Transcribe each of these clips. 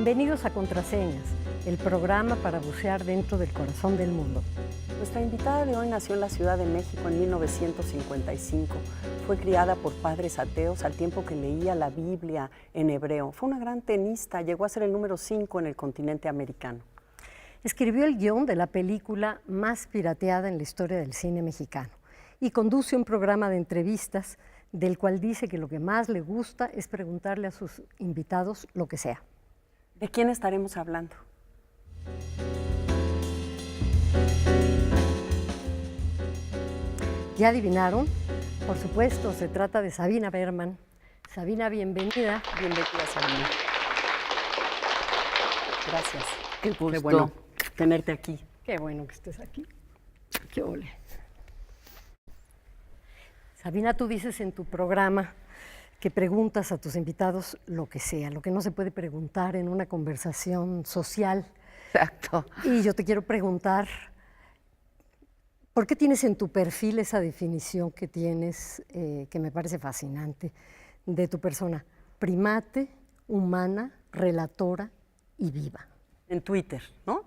Bienvenidos a Contraseñas, el programa para bucear dentro del corazón del mundo. Nuestra invitada de hoy nació en la Ciudad de México en 1955. Fue criada por padres ateos al tiempo que leía la Biblia en hebreo. Fue una gran tenista, llegó a ser el número 5 en el continente americano. Escribió el guión de la película más pirateada en la historia del cine mexicano y conduce un programa de entrevistas del cual dice que lo que más le gusta es preguntarle a sus invitados lo que sea. ¿De quién estaremos hablando? ¿Ya adivinaron? Por supuesto, se trata de Sabina Berman. Sabina, bienvenida. Bienvenida, Sabina. Gracias. Qué gusto. Qué bueno tenerte aquí. Qué bueno que estés aquí. Qué ole. Sabina, tú dices en tu programa que preguntas a tus invitados lo que sea, lo que no se puede preguntar en una conversación social. Exacto. Y yo te quiero preguntar, ¿por qué tienes en tu perfil esa definición que tienes, que me parece fascinante, de tu persona? Primate, humana, relatora y viva. En Twitter, ¿no?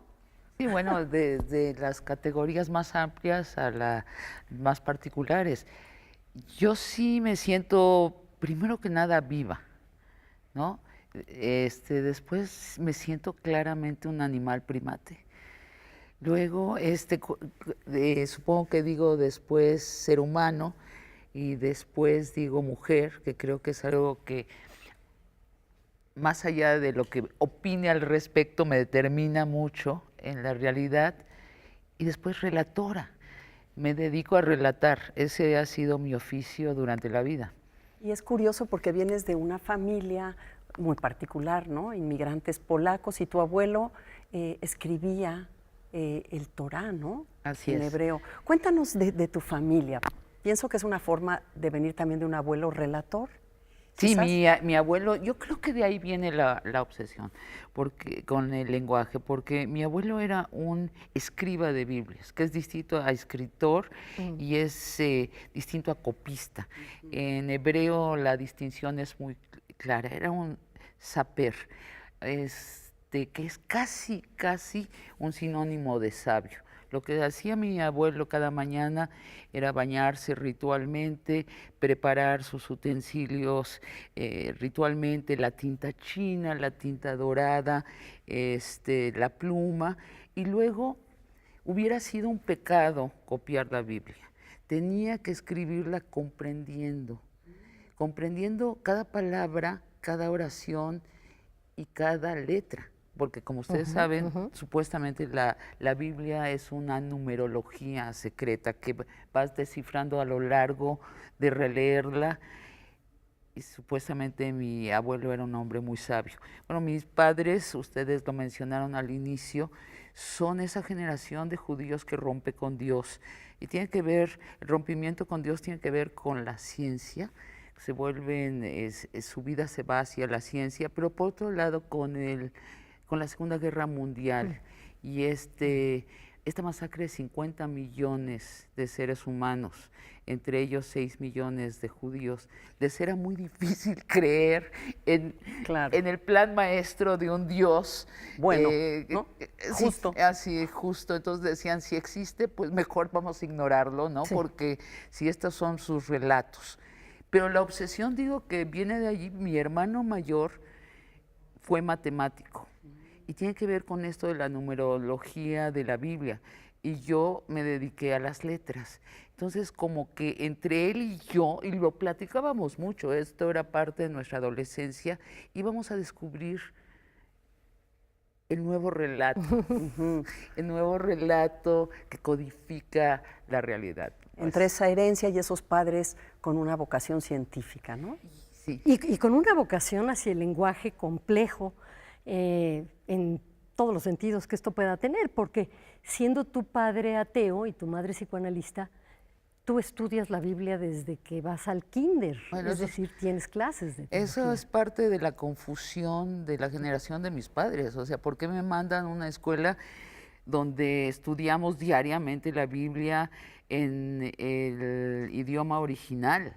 Sí, bueno, desde las categorías más amplias a las más particulares. Yo sí me siento, primero que nada, viva, ¿no? Después me siento claramente un animal primate. Luego, supongo que digo después ser humano y después digo mujer, que creo que es algo que más allá de lo que opine al respecto me determina mucho en la realidad. Y después relatora. Me dedico a relatar, ese ha sido mi oficio durante la vida. Y es curioso porque vienes de una familia muy particular, ¿no? Inmigrantes polacos, y tu abuelo escribía el Torá, ¿no? Así en es. hebreo. Cuéntanos de tu familia. Pienso que es una forma de venir también de un abuelo relator. Sí, ¿Quizás? mi abuelo, yo creo que de ahí viene la obsesión con el lenguaje, porque mi abuelo era un escriba de Biblias, que es distinto a escritor y es distinto a copista. En hebreo la distinción es muy clara, era un saper, que es casi un sinónimo de sabio. Lo que hacía mi abuelo cada mañana era bañarse ritualmente, preparar sus utensilios ritualmente, la tinta china, la tinta dorada, la pluma, y luego hubiera sido un pecado copiar la Biblia. Tenía que escribirla comprendiendo cada palabra, cada oración y cada letra. Porque como ustedes saben, supuestamente la Biblia es una numerología secreta que vas descifrando a lo largo de releerla. Y supuestamente mi abuelo era un hombre muy sabio. Bueno, mis padres, ustedes lo mencionaron al inicio, son esa generación de judíos que rompe con Dios. Y tiene que ver, el rompimiento con Dios tiene que ver con la ciencia. Se vuelven, su vida se va hacia la ciencia, pero por otro lado con la Segunda Guerra Mundial y esta masacre de 50 millones de seres humanos, entre ellos 6 millones de judíos. Les era muy difícil creer en el plan maestro de un Dios. Bueno, ¿no? Justo. Sí, así, justo. Entonces decían, si existe, pues mejor vamos a ignorarlo, ¿no? Sí. Porque si estos son sus relatos. Pero la obsesión, digo, que viene de allí. Mi hermano mayor fue matemático. Y tiene que ver con esto de la numerología de la Biblia. Y yo me dediqué a las letras. Entonces, como que entre él y yo, y lo platicábamos mucho, esto era parte de nuestra adolescencia, íbamos a descubrir el nuevo relato, el nuevo relato que codifica la realidad. Entre esa herencia y esos padres con una vocación científica, ¿no? Sí. Y con una vocación hacia el lenguaje complejo, en todos los sentidos que esto pueda tener, porque siendo tu padre ateo y tu madre psicoanalista, tú estudias la Biblia desde que vas al kinder, Bueno, es decir, tienes clases de teología. Eso es parte de la confusión de la generación de mis padres, o sea, ¿por qué me mandan a una escuela donde estudiamos diariamente la Biblia en el idioma original?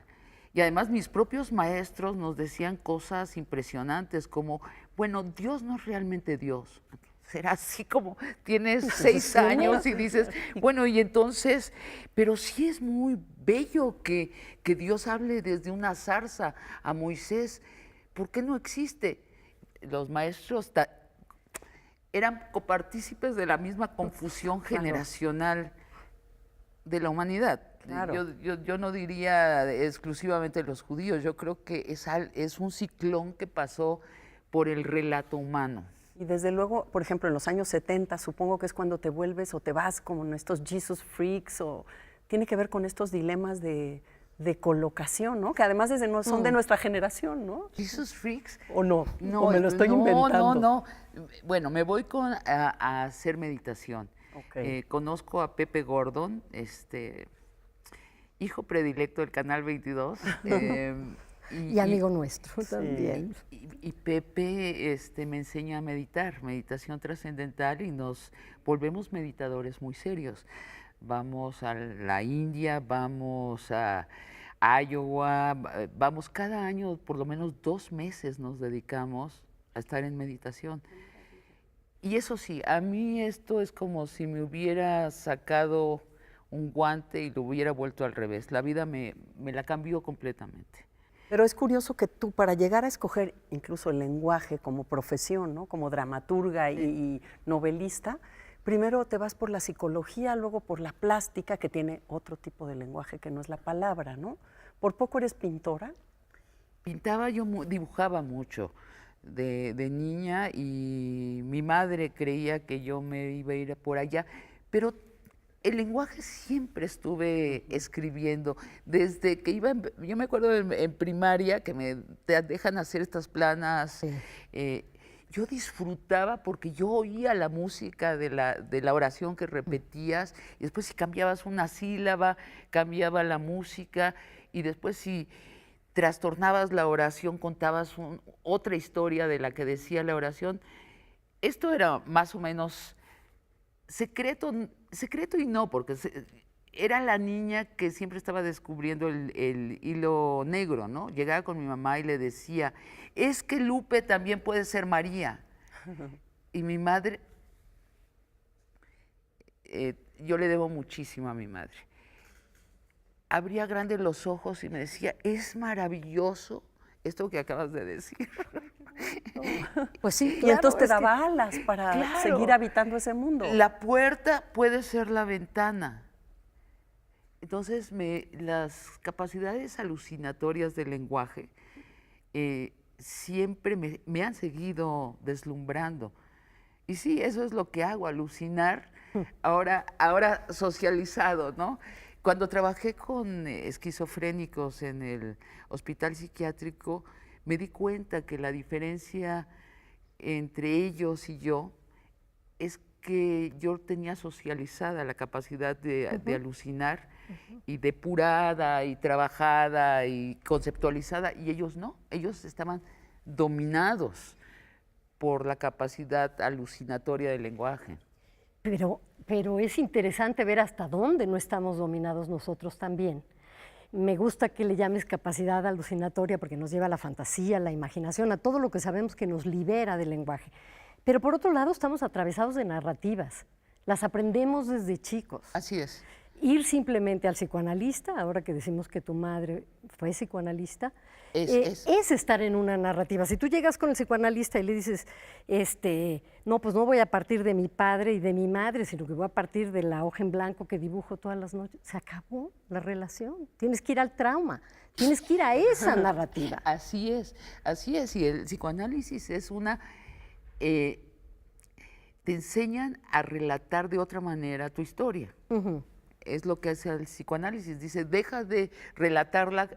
Y además mis propios maestros nos decían cosas impresionantes como, bueno, Dios no es realmente Dios. Será así como tienes 6 años y dices, bueno, y entonces, pero sí es muy bello que Dios hable desde una zarza a Moisés. ¿Por qué no existe? Los maestros eran copartícipes de la misma confusión generacional de la humanidad. Claro. Yo no diría exclusivamente los judíos, yo creo que es un ciclón que pasó por el relato humano. Y desde luego, por ejemplo, en los años 70, supongo que es cuando te vuelves o te vas como en estos Jesus freaks, o tiene que ver con estos dilemas de colocación, ¿no? Que además son de nuestra generación, ¿no? Jesus freaks. ¿O no? No, ¿O me lo estoy inventando? No. Bueno, me voy a hacer meditación. Okay. Conozco a Pepe Gordon, hijo predilecto del Canal 22. Y amigo nuestro también. Y Pepe me enseña a meditar, meditación trascendental, y nos volvemos meditadores muy serios. Vamos a la India, vamos a Iowa, vamos cada año, por lo menos 2 meses nos dedicamos a estar en meditación. Y eso sí, a mí esto es como si me hubiera sacado un guante y lo hubiera vuelto al revés. La vida me la cambió completamente. Pero es curioso que tú, para llegar a escoger incluso el lenguaje como profesión, ¿no? Como dramaturga y novelista, primero te vas por la psicología, luego por la plástica, que tiene otro tipo de lenguaje que no es la palabra, ¿no? ¿Por poco eres pintora? Pintaba, dibujaba mucho de niña, y mi madre creía que yo me iba a ir por allá, pero el lenguaje siempre estuve escribiendo. Desde que yo me acuerdo en primaria que te dejan hacer estas planas. Sí. Yo disfrutaba porque yo oía la música de la oración que repetías, y después si cambiabas una sílaba, cambiaba la música, y después si trastornabas la oración, contabas otra historia de la que decía la oración. Esto era más o menos secreto y no, porque era la niña que siempre estaba descubriendo el hilo negro, ¿no? Llegaba con mi mamá y le decía, es que Lupe también puede ser María. Y mi madre, yo le debo muchísimo a mi madre, abría grandes los ojos y me decía, es maravilloso esto que acabas de decir. Pues sí, claro, y entonces te daba alas para seguir habitando ese mundo. La puerta puede ser la ventana. Entonces, las capacidades alucinatorias del lenguaje siempre me han seguido deslumbrando. Y sí, eso es lo que hago, alucinar, ahora socializado, ¿no? Cuando trabajé con esquizofrénicos en el hospital psiquiátrico, me di cuenta que la diferencia entre ellos y yo es que yo tenía socializada la capacidad de alucinar, y depurada y trabajada y conceptualizada, y ellos no, ellos estaban dominados por la capacidad alucinatoria del lenguaje. Pero es interesante ver hasta dónde no estamos dominados nosotros también. Me gusta que le llames capacidad alucinatoria porque nos lleva a la fantasía, a la imaginación, a todo lo que sabemos que nos libera del lenguaje. Pero por otro lado estamos atravesados de narrativas, las aprendemos desde chicos. Así es. Ir simplemente al psicoanalista, ahora que decimos que tu madre fue psicoanalista, es estar en una narrativa. Si tú llegas con el psicoanalista y le dices, no, pues no voy a partir de mi padre y de mi madre, sino que voy a partir de la hoja en blanco que dibujo todas las noches, se acabó la relación. Tienes que ir al trauma, tienes que ir a esa narrativa. Así es, y el psicoanálisis es te enseñan a relatar de otra manera tu historia. Es lo que hace el psicoanálisis, dice, deja de relatarla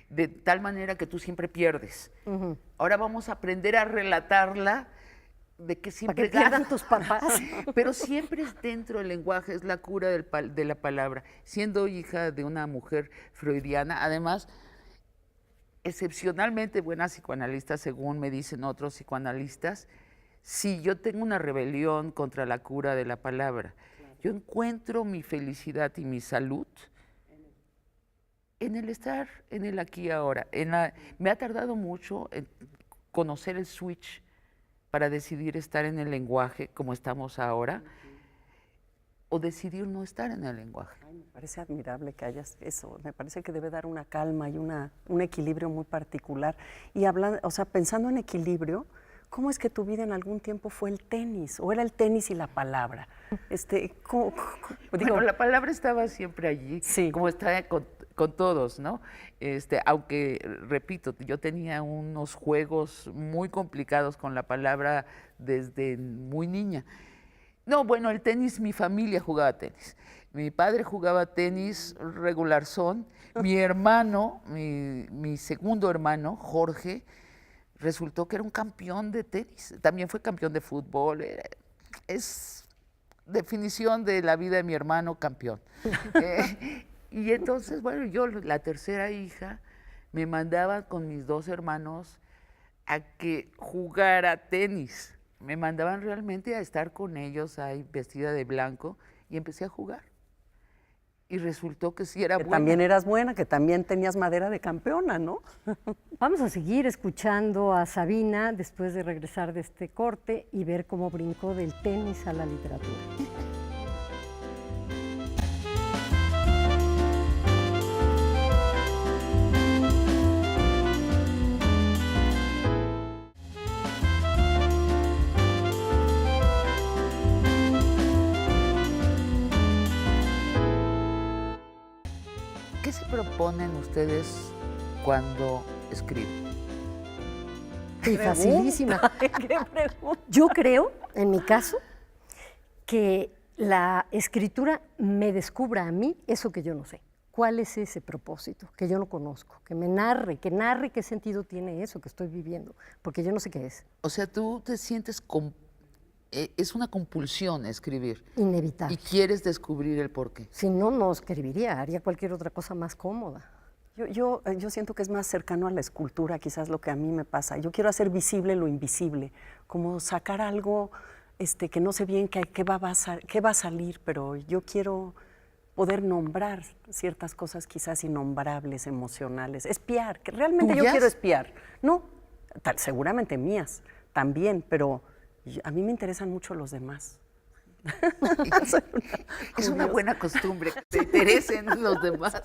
de tal manera que tú siempre pierdes. Ahora vamos a aprender a relatarla de que siempre pierdan tus papás. Pero siempre es dentro del lenguaje, es la cura de la palabra. Siendo hija de una mujer freudiana, además, excepcionalmente buena psicoanalista, según me dicen otros psicoanalistas, sí, yo tengo una rebelión contra la cura de la palabra. Yo encuentro mi felicidad y mi salud en el estar en el aquí y ahora. Me ha tardado mucho en conocer el switch para decidir estar en el lenguaje como estamos ahora, o decidir no estar en el lenguaje? Ay, me parece admirable que hayas eso. Me parece que debe dar una calma y un equilibrio muy particular. Y hablando, o sea, pensando en equilibrio, ¿cómo es que tu vida en algún tiempo fue el tenis? ¿O era el tenis y la palabra? Bueno, la palabra estaba siempre allí, Sí. como está con todos, ¿no? Aunque, repito, yo tenía unos juegos muy complicados con la palabra desde muy niña. No, bueno, el tenis, mi familia jugaba tenis. Mi padre jugaba tenis regularzón. Mi hermano, mi segundo hermano, Jorge, resultó que era un campeón de tenis. También fue campeón de fútbol. Es definición de la vida de mi hermano, campeón. Y entonces, bueno, yo, la tercera hija, me mandaba con mis dos hermanos a que jugara tenis. Me mandaban realmente a estar con ellos ahí vestida de blanco y empecé a jugar. Y resultó que sí era Que buena. también eras buena, que también tenías madera de campeona, ¿no? Vamos a seguir escuchando a Sabina después de regresar de este corte y ver cómo brincó del tenis a la literatura. ¿Qué se proponen ustedes cuando escriben? Y facilísima. ¿Qué pregunta? Yo creo, en mi caso, que la escritura me descubra a mí eso que yo no sé. ¿Cuál es ese propósito que yo no conozco? Que me narre qué sentido tiene eso que estoy viviendo, porque yo no sé qué es. O sea, tú te sientes es una compulsión escribir Inevitable. y quieres descubrir el porqué. Si no, no escribiría, haría cualquier otra cosa más cómoda. Yo siento que es más cercano a la escultura, quizás lo que a mí me pasa. Yo quiero hacer visible lo invisible, como sacar algo que no sé bien qué va a salir, pero yo quiero poder nombrar ciertas cosas quizás innombrables, emocionales, espiar, que realmente yo ¿Tuyas? quiero espiar. No, seguramente mías también, pero a mí me interesan mucho los demás. Es una buena costumbre que te interesen los demás.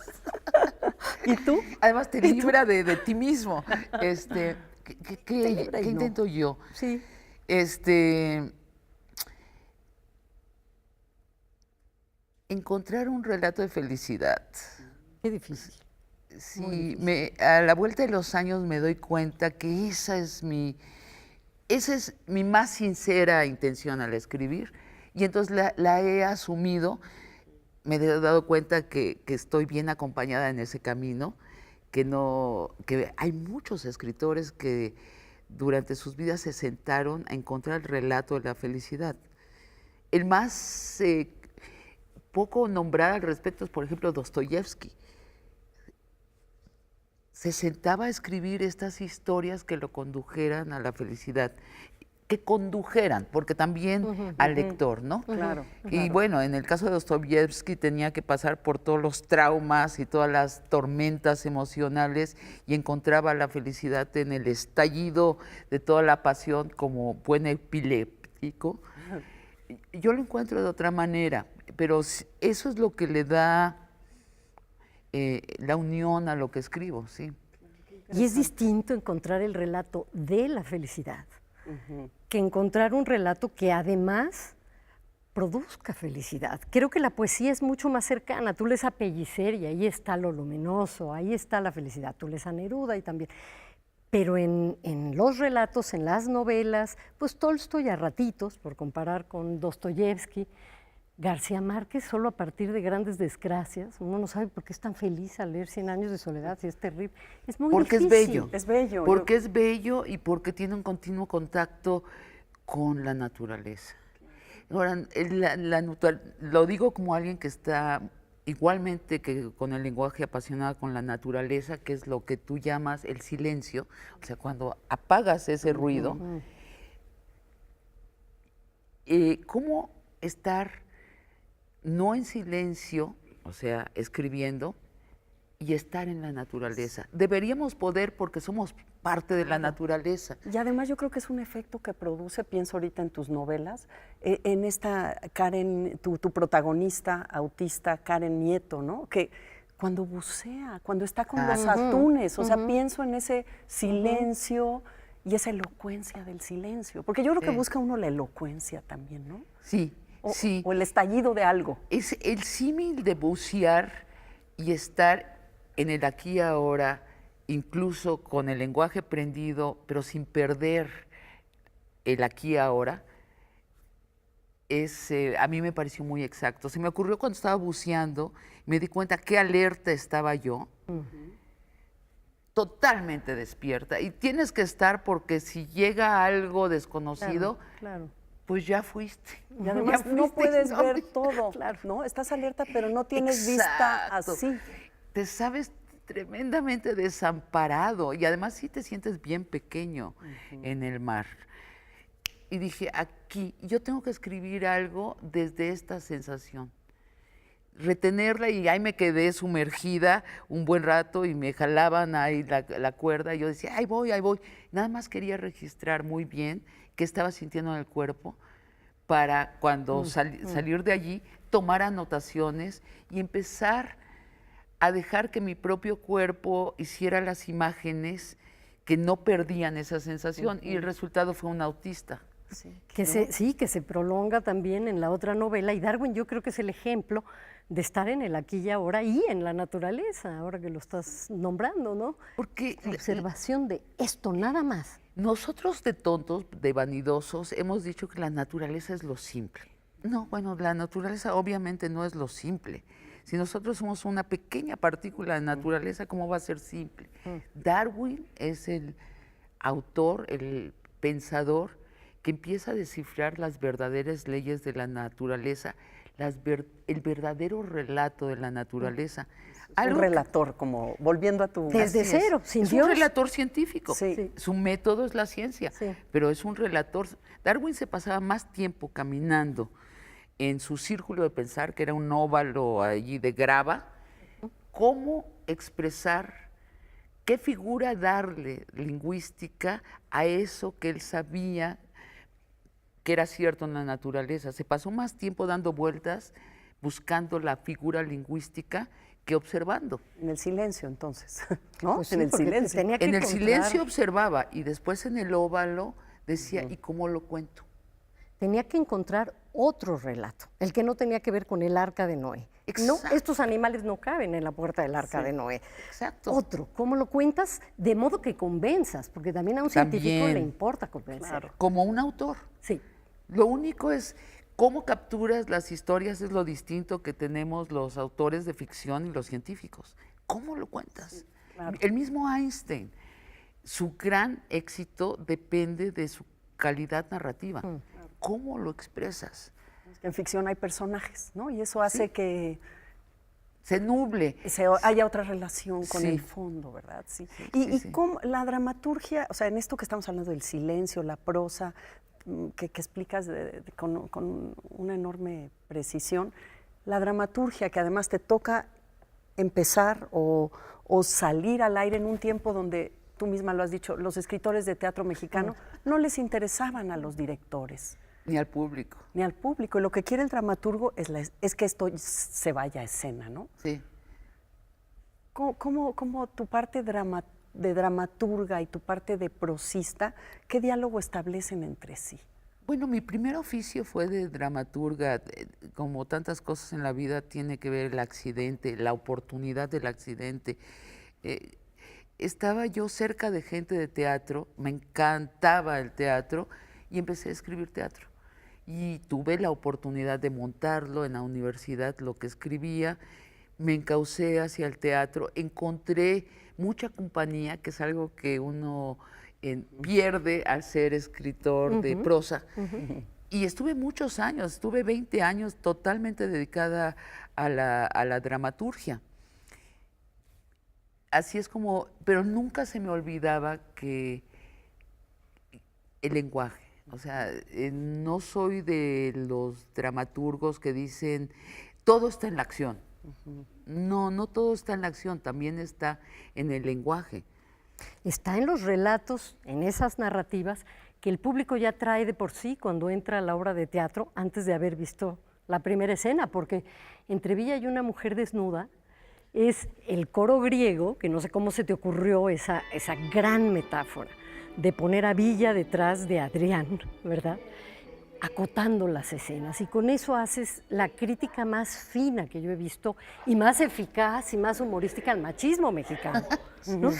¿Y tú? Además te libra de ti mismo. ¿Qué libra y no. intento yo? Sí. Encontrar un relato de felicidad. Qué difícil. Sí, a la vuelta de los años me doy cuenta que esa es mi más sincera intención al escribir, y entonces la he asumido. Me he dado cuenta que estoy bien acompañada en ese camino, que hay muchos escritores que durante sus vidas se sentaron a encontrar el relato de la felicidad. El más poco nombrado al respecto es, por ejemplo, Dostoyevsky. Se sentaba a escribir estas historias que lo condujeran a la felicidad, que condujeran, porque también al lector, ¿no? Claro. Y bueno, en el caso de Dostoyevsky tenía que pasar por todos los traumas y todas las tormentas emocionales y encontraba la felicidad en el estallido de toda la pasión como buen epiléptico. Yo lo encuentro de otra manera, pero eso es lo que le da la unión a lo que escribo, sí. Y es distinto encontrar el relato de la felicidad que encontrar un relato que además produzca felicidad. Creo que la poesía es mucho más cercana. Tú lees a Pellicer y ahí está lo luminoso, ahí está la felicidad. Tú lees a Neruda y también. Pero en los relatos, en las novelas, pues Tolstoy a ratitos, por comparar con Dostoyevsky, García Márquez solo a partir de grandes desgracias. Uno no sabe por qué es tan feliz al leer 100 años de soledad, si es terrible. Es muy porque difícil. es bello. Es bello. Porque es bello y porque tiene un continuo contacto con la naturaleza. Ahora, lo digo como alguien que está igualmente que con el lenguaje apasionada con la naturaleza, que es lo que tú llamas el silencio, o sea, cuando apagas ese ruido, ¿cómo estar no en silencio, o sea, escribiendo, y estar en la naturaleza. Deberíamos poder porque somos parte de la naturaleza. Y además yo creo que es un efecto que produce, pienso ahorita en tus novelas, en esta Karen, tu protagonista autista, Karen Nieto, ¿no? Que cuando bucea, cuando está con los atunes, o sea, pienso en ese silencio y esa elocuencia del silencio, porque yo creo que busca uno la elocuencia también, ¿no? Sí, sí. O el estallido de algo. Es el símil de bucear y estar en el aquí y ahora, incluso con el lenguaje prendido, pero sin perder el aquí y ahora, a mí me pareció muy exacto. Se me ocurrió cuando estaba buceando, me di cuenta qué alerta estaba yo, totalmente despierta. Y tienes que estar porque si llega algo desconocido, Claro. pues ya fuiste. Y además Ya no fuiste, puedes ¿no? ver todo, ¿no? Estás alerta, pero no tienes vista Exacto. así. Te sabes tremendamente desamparado y además sí te sientes bien pequeño en el mar. Y dije, aquí, yo tengo que escribir algo desde esta sensación. Retenerla y ahí me quedé sumergida un buen rato y me jalaban ahí la cuerda y yo decía, ahí voy, ahí voy. Nada más quería registrar muy bien qué estaba sintiendo en el cuerpo para cuando salir de allí, tomar anotaciones y empezar a dejar que mi propio cuerpo hiciera las imágenes que no perdían esa sensación y el resultado fue un autista. Sí, Que se prolonga también en la otra novela, y Darwin yo creo que es el ejemplo de estar en el aquí y ahora y en la naturaleza, ahora que lo estás nombrando, ¿no? Porque La observación de esto, nada más. nosotros de tontos, de vanidosos, hemos dicho que la naturaleza es lo simple. No, bueno, la naturaleza obviamente no es lo simple. Si nosotros somos una pequeña partícula de naturaleza, ¿cómo va a ser simple? Darwin es el autor, el pensador que empieza a descifrar las verdaderas leyes de la naturaleza, el verdadero relato de la naturaleza. Un relator, como volviendo a tu... Desde cero, sin Es Dios. un relator científico. Sí. Su método es la ciencia, Sí. pero es un relator. Darwin se pasaba más tiempo caminando en su círculo de pensar, que era un óvalo allí de grava, cómo expresar, qué figura darle lingüística a eso que él sabía que era cierto en la naturaleza. Se pasó más tiempo dando vueltas, buscando la figura lingüística que observando. En el silencio, entonces, ¿no? Pues sí, en el porque silencio. tenía que En el encontrar- silencio observaba y después en el óvalo decía, ¿y cómo lo cuento? Tenía que encontrar otro relato, el que no tenía que ver con el arca de Noé. No, Exacto. estos animales no caben en la puerta del arca de Noé. Exacto. Otro, ¿cómo lo cuentas? De modo que convenzas, porque también a un científico También. le importa convencer. Claro. Como un autor. Sí. Lo único es cómo capturas las historias, es lo distinto que tenemos los autores de ficción y los científicos. ¿Cómo lo cuentas? claro. El mismo Einstein, su gran éxito depende de su calidad narrativa. ¿Cómo lo expresas? En ficción hay personajes, ¿no? Y eso hace que Se nuble. haya otra relación con Sí. el fondo, ¿verdad? Sí. Sí, Y, sí, y sí. cómo la dramaturgia, o sea, en esto que estamos hablando del silencio, la prosa, que explicas con una enorme precisión, la dramaturgia que además te toca empezar o salir al aire en un tiempo donde, tú misma lo has dicho, los escritores de teatro mexicano no les interesaban a los directores Ni al público. ni al público. Y lo que quiere el dramaturgo es que esto se vaya a escena, ¿no? Sí. ¿Cómo tu parte de dramaturga y tu parte de prosista, qué diálogo establecen entre sí? Bueno, mi primer oficio fue de dramaturga. Como tantas cosas en la vida, tiene que ver el accidente, la oportunidad del accidente. Estaba yo cerca de gente de teatro, me encantaba el teatro y empecé a escribir teatro. Y tuve la oportunidad de montarlo en la universidad, lo que escribía, me encaucé hacia el teatro, encontré mucha compañía, que es algo que uno pierde al ser escritor de prosa. Y estuve muchos años, estuve 20 años totalmente dedicada a la dramaturgia. Así es como, pero nunca se me olvidaba que el lenguaje, o sea, no soy de los dramaturgos que dicen, todo está en la acción. No, no todo está en la acción, también está en el lenguaje. Está en los relatos, en esas narrativas que el público ya trae de por sí cuando entra a la obra de teatro antes de haber visto la primera escena, porque entre Villa y una mujer desnuda es el coro griego, que no sé cómo se te ocurrió esa gran metáfora de poner a Villa detrás de Adrián, ¿verdad? Acotando las escenas, y con eso haces la crítica más fina que yo he visto y más eficaz y más humorística al machismo mexicano, ¿no?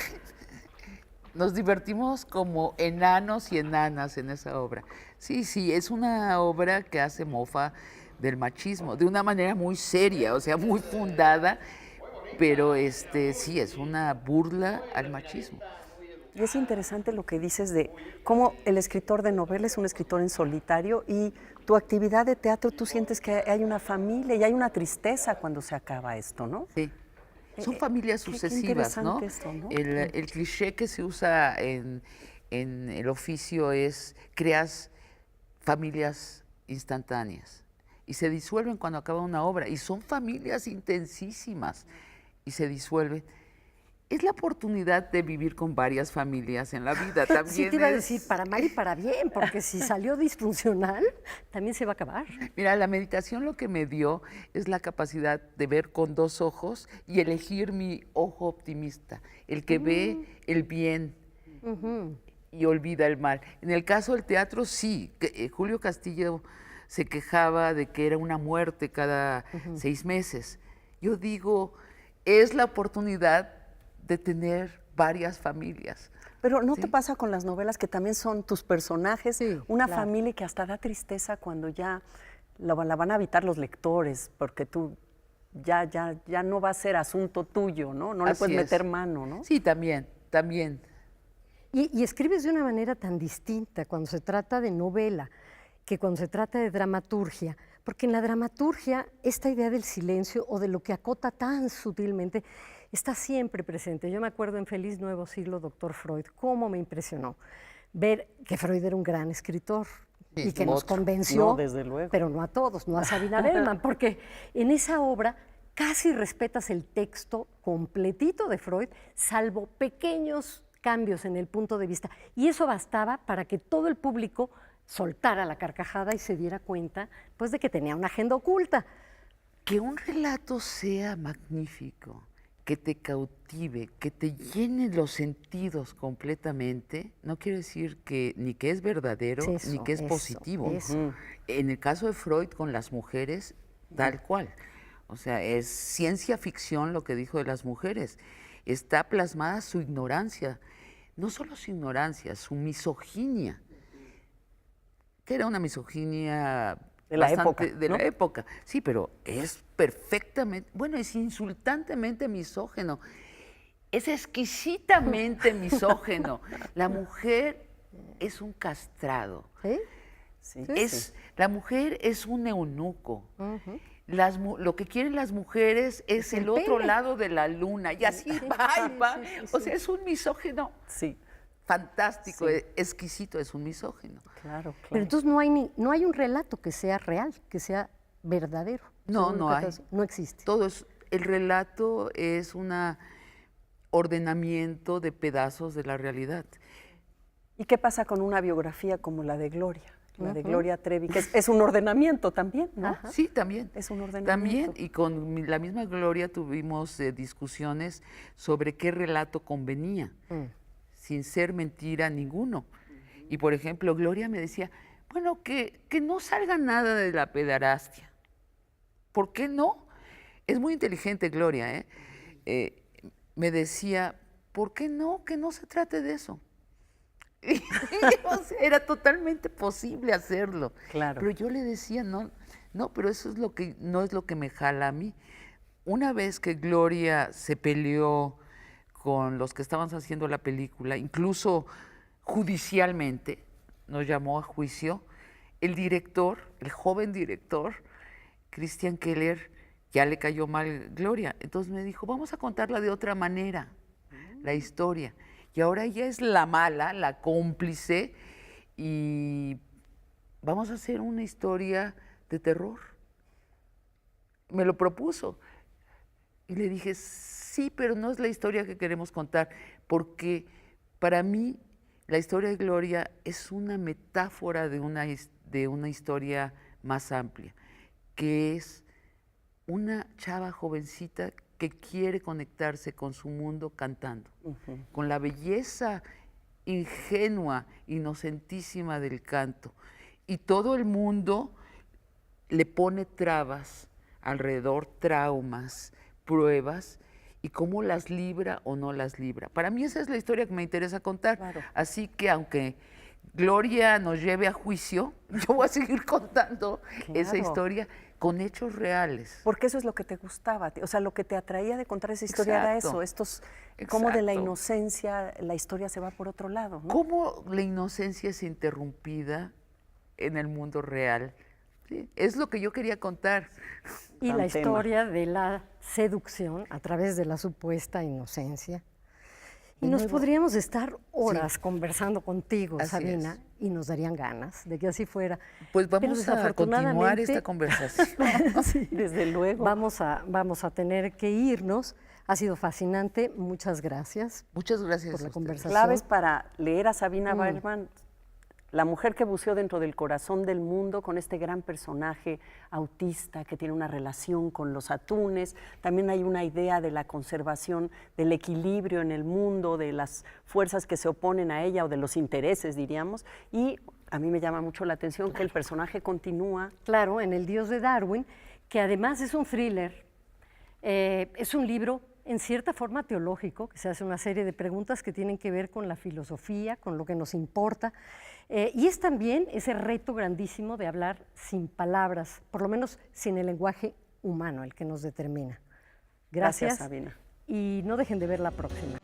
Nos divertimos como enanos y enanas en esa obra. Sí, sí, es una obra que hace mofa del machismo, de una manera muy seria, o sea, muy fundada, pero sí, es una burla al machismo. Y es interesante lo que dices de cómo el escritor de novela es un escritor en solitario y tu actividad de teatro, tú sientes que hay una familia y hay una tristeza cuando se acaba esto, ¿no? Sí. Son familias sucesivas, ¿no? Esto, ¿no? El cliché que se usa en el oficio es creas familias instantáneas y se disuelven cuando acaba una obra y son familias intensísimas y se disuelven. Es la oportunidad de vivir con varias familias en la vida. También sí, te iba a decir, para mal y para bien, porque si salió disfuncional, también se va a acabar. Mira, la meditación lo que me dio es la capacidad de ver con dos ojos y elegir mi ojo optimista, el que ve el bien y olvida el mal. En el caso del teatro, sí. Julio Castillo se quejaba de que era una muerte cada 6 meses. Yo digo, es la oportunidad de tener varias familias. Pero ¿no te pasa con las novelas que también son tus personajes, Sí, una claro. familia que hasta da tristeza cuando ya la van a habitar los lectores, porque tú ya no va a ser asunto tuyo, ¿no? No le Así puedes es. meter mano, ¿no? Sí, también. Y escribes de una manera tan distinta cuando se trata de novela que cuando se trata de dramaturgia, porque en la dramaturgia esta idea del silencio o de lo que acota tan sutilmente está siempre presente. Yo me acuerdo en Feliz Nuevo Siglo, Doctor Freud, cómo me impresionó ver que Freud era un gran escritor Sí, y que nos otro. convenció, No, desde luego. pero no a todos, no a Sabina Bellman, porque en esa obra casi respetas el texto completito de Freud, salvo pequeños cambios en el punto de vista. Y eso bastaba para que todo el público soltara la carcajada y se diera cuenta, pues, de que tenía una agenda oculta. Que un relato sea magnífico, que te cautive, que te llene los sentidos completamente, no quiere decir que ni que es verdadero Eso, ni que es eso, positivo. eso. En el caso de Freud con las mujeres, tal cual. O sea, es ciencia ficción lo que dijo de las mujeres. Está plasmada su ignorancia, no solo su ignorancia, su misoginia, que era una misoginia De la bastante época, de ¿no? la época. Sí, pero es perfectamente, bueno, es insultantemente misógeno, es exquisitamente misógeno. La mujer es un castrado. ¿Sí? Sí, La mujer es un eunuco. Lo que quieren las mujeres es el otro pene. lado de la luna. Y así va y va. O sea, es un misógeno sí, fantástico, Sí. exquisito, es un misógino. claro, Pero claro. entonces no hay un relato que sea real, que sea verdadero. No, según lo no que hay. te- No existe. El relato es un ordenamiento de pedazos de la realidad. ¿Y qué pasa con una biografía como la de Gloria? La de Gloria Trevi, que es un ordenamiento también, ¿no? Sí, también. Es un ordenamiento. También, y con la misma Gloria tuvimos discusiones sobre qué relato convenía, sin ser mentira ninguno. Y por ejemplo, Gloria me decía, bueno, que no salga nada de la pederastia. ¿Por qué no? Es muy inteligente Gloria, ¿eh? Me decía, ¿por qué no? Que no se trate de eso. O sea, era totalmente posible hacerlo. Claro. Pero yo le decía, no, pero eso es no es lo que me jala a mí. Una vez que Gloria se peleó con los que estaban haciendo la película, incluso judicialmente, nos llamó a juicio, el director, el joven director, Christian Keller, ya le cayó mal Gloria. Entonces me dijo, vamos a contarla de otra manera, la historia. Y ahora ella es la mala, la cómplice, y vamos a hacer una historia de terror. Me lo propuso. Y le dije, sí, pero no es la historia que queremos contar, porque para mí la historia de Gloria es una metáfora de una historia más amplia, que es una chava jovencita que quiere conectarse con su mundo cantando, con la belleza ingenua, inocentísima del canto. Y todo el mundo le pone trabas alrededor, traumas, pruebas, y cómo las libra o no las libra. Para mí esa es la historia que me interesa contar. Claro. Así que aunque Gloria nos lleve a juicio, yo voy a seguir contando esa Claro. historia con hechos reales. Porque eso es lo que te gustaba, o sea, lo que te atraía de contar esa historia era Exacto. eso, cómo de la Exacto. inocencia la historia se va por otro lado, ¿no? ¿Cómo la inocencia es interrumpida en el mundo real? Sí, es lo que yo quería contar. Y Gran la tema. historia de la seducción a través de la supuesta inocencia. Y De nos nuevo. podríamos estar horas convolucionando contigo, Así Sabina, es. y nos darían ganas de que así fuera. Pues Pero vamos a continuar esta conversación. Sí, Desde luego. vamos a tener que irnos. Ha sido fascinante. Muchas gracias Muchas gracias por la a ustedes. conversación. Claves para leer a Sabina Berman, la mujer que buceó dentro del corazón del mundo con este gran personaje autista que tiene una relación con los atunes. También hay una idea de la conservación, del equilibrio en el mundo, de las fuerzas que se oponen a ella o de los intereses, diríamos. Y a mí me llama mucho la atención que el personaje continúa. Claro, en El Dios de Darwin, que además es un thriller, es un libro en cierta forma teológico, que se hace una serie de preguntas que tienen que ver con la filosofía, con lo que nos importa, y es también ese reto grandísimo de hablar sin palabras, por lo menos sin el lenguaje humano, el que nos determina. Gracias, Gracias, Sabina. y no dejen de ver la próxima.